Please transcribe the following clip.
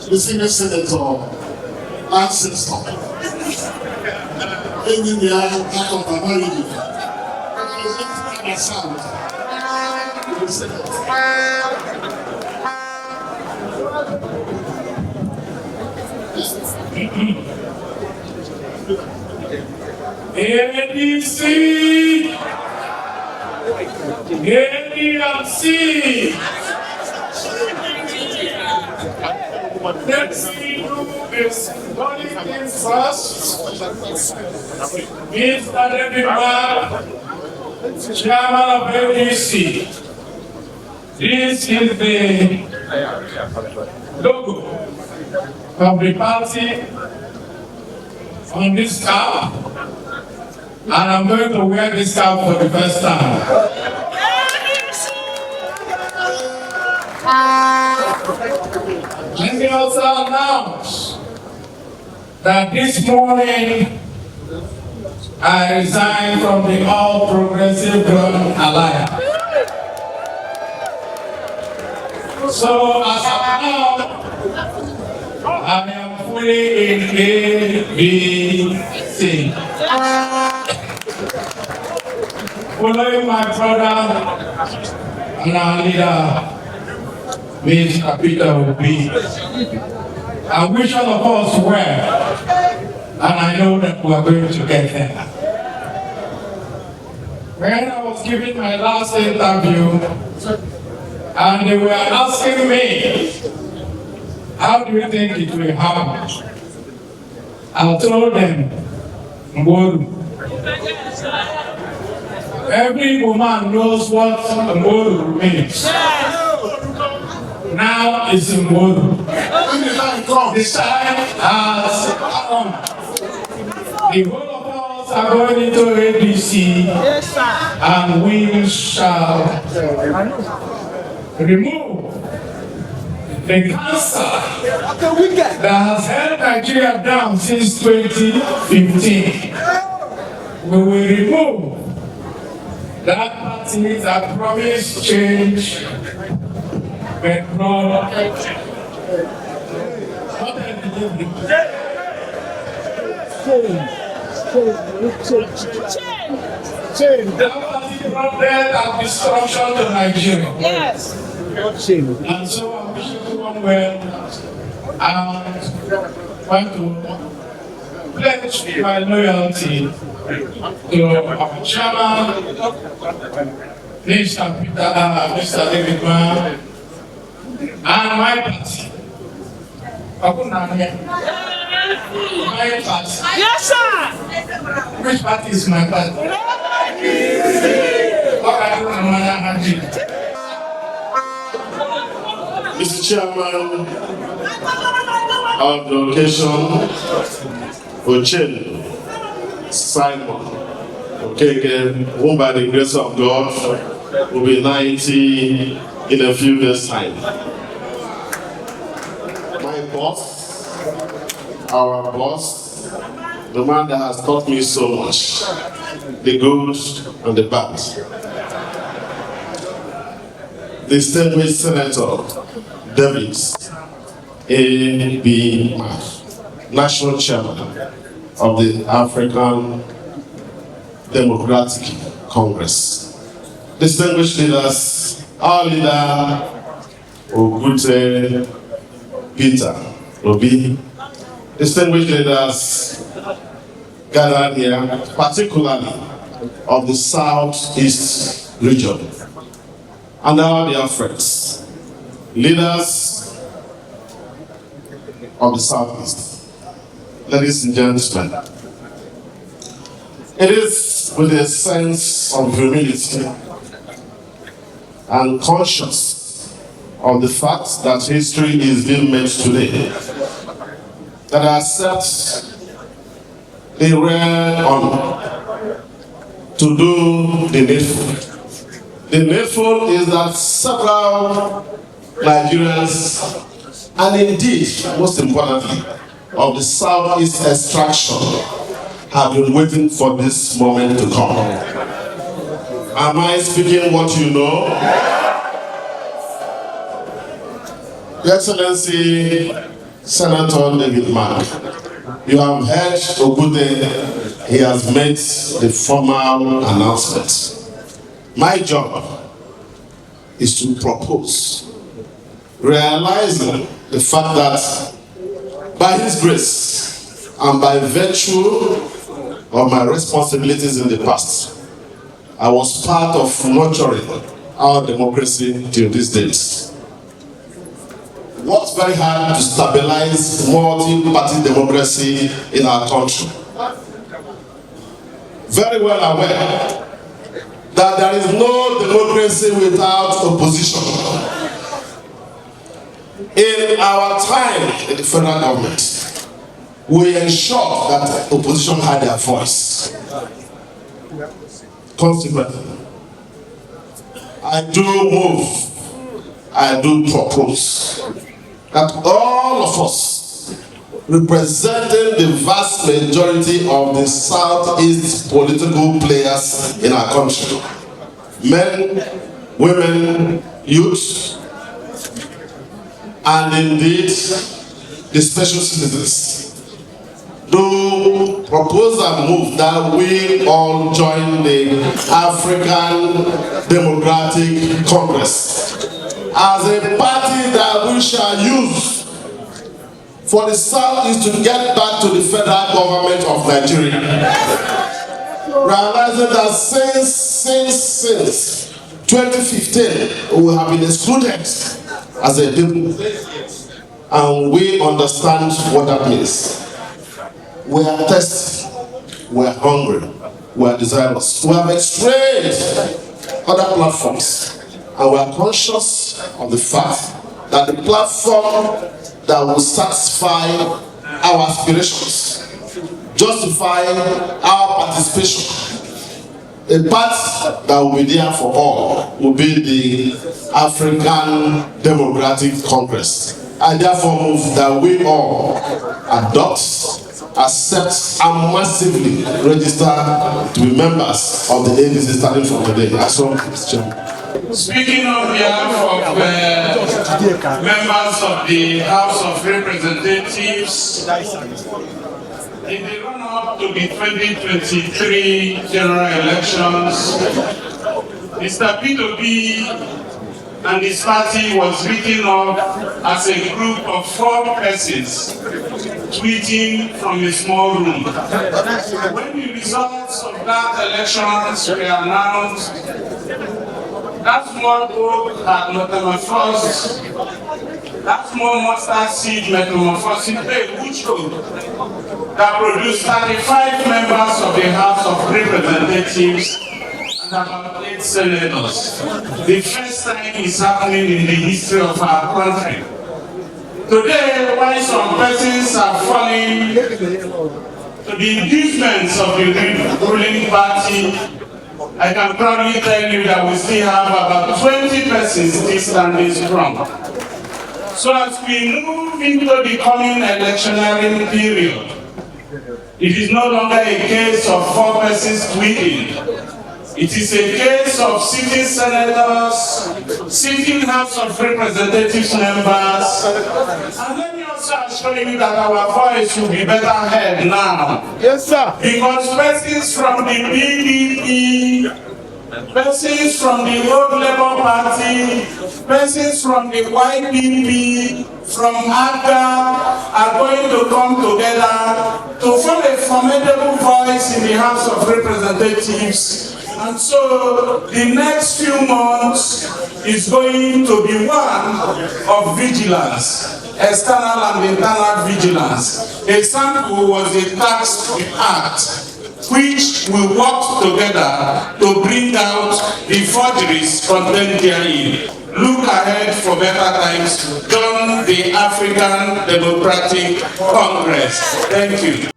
the senior senator, ancestor, engineer out of Abaribe, ADC, ADC. Let's see who is running in first. Mr. David Mark, Chairman of ADC. This is the logo of the party on this cap, and I'm going to wear this cap for the first time. Let me also announce that this morning I resigned from the All Progressive Growing Alliance. So as of now, I am fully in APC. Following my brother and our leader, Mr. Peter Obi. I wish all of us well, and I know that we are going to get there. When I was giving my last interview, and they were asking me, how do you think it will happen? I told them, Mboru. Every woman knows what Mboru means. Now it's in Mboru. The time has come. The whole of us are going into ADC, and we shall remove the cancer that has held Nigeria down since 2015. We will remove that party that promised change. But no, change. That party brought death and destruction to Nigeria. Yes. And so I wish everyone well, and want to pledge my loyalty to our chairman, Mr. David Mark, and my party. My party. Yes, sir. Which party is my party? Mr. Chairman of the occasion, Uchendu Simon, whom by the grace of God will be 90 in a few days' time. My boss, our boss, the man that has taught me so much, the good and the bad. Distinguished Senator David A.B. Mark, National Chairman of the African Democratic Congress. Distinguished leaders, our leader, Ogute Peter Obi. Distinguished leaders gathered here, particularly of the Southeast region. And our dear friends, leaders of the Southeast, ladies and gentlemen, it is with a sense of humility and conscious of the fact that history is being made today that I accept the rare honor to do the needful. The needful is that several Nigerians, and indeed, most importantly, of the Southeast extraction, have been waiting for this moment to come. Am I speaking what you know? Your Excellency, Senator David Mark, you have heard Ogude, he has made the formal announcement. My job is to propose, realizing the fact that by His grace and by virtue of my responsibilities in the past, I was part of nurturing our democracy till these days. Worked very hard to stabilize multi-party democracy in our country. Very well aware that there is no democracy without opposition. In our time in the federal government, we ensured that opposition had their voice. Consequently, I do propose that all of us, representing the vast majority of the Southeast political players in our country, men, women, youth, and indeed the special citizens, do propose and move that we all join the African Democratic Congress as a party that we shall use for the Southeast to get back to the federal government of Nigeria. Realizing that since 2015, we have been excluded as a people, and we understand what that means. We are thirsty, we are hungry, we are desirous. We have extracted other platforms, and we are conscious of the fact that the platform that will satisfy our aspirations, justify our participation, a path that will be there for all, will be the African Democratic Congress. I therefore move that we all adopt, accept, and massively register to be members of the ADC starting from today. Speaking on behalf of members of the House of Representatives, in the run-up to the 2023 general elections, Mr. P2B and his party was written off as a group of 4 persons tweeting from a small room. When the results of that elections were announced, that small group had metamorphosed, that small mustard seed metamorphosed into a huge group that produced 35 members of the House of Representatives and about 8 senators. The first time is happening in the history of our country. Today, while some persons are falling to the inducements of the ruling party, I can proudly tell you that we still have about 20 persons still standing strong. So as we move into the coming electionary period, it is no longer a case of 4 persons tweeting. It is a case of sitting senators, sitting House of Representatives members, and let me also assure you that our voice will be better heard now. Yes, sir. Because persons from the PDP, persons from the Old Labour Party, persons from the YPP, from ADC are going to come together to form a formidable voice in the House of Representatives. And so the next few months is going to be one of vigilance, external and internal vigilance. A sample was a tax act which we worked together to bring out the forgeries contained therein. Look ahead for better times. Join the African Democratic Congress. Thank you.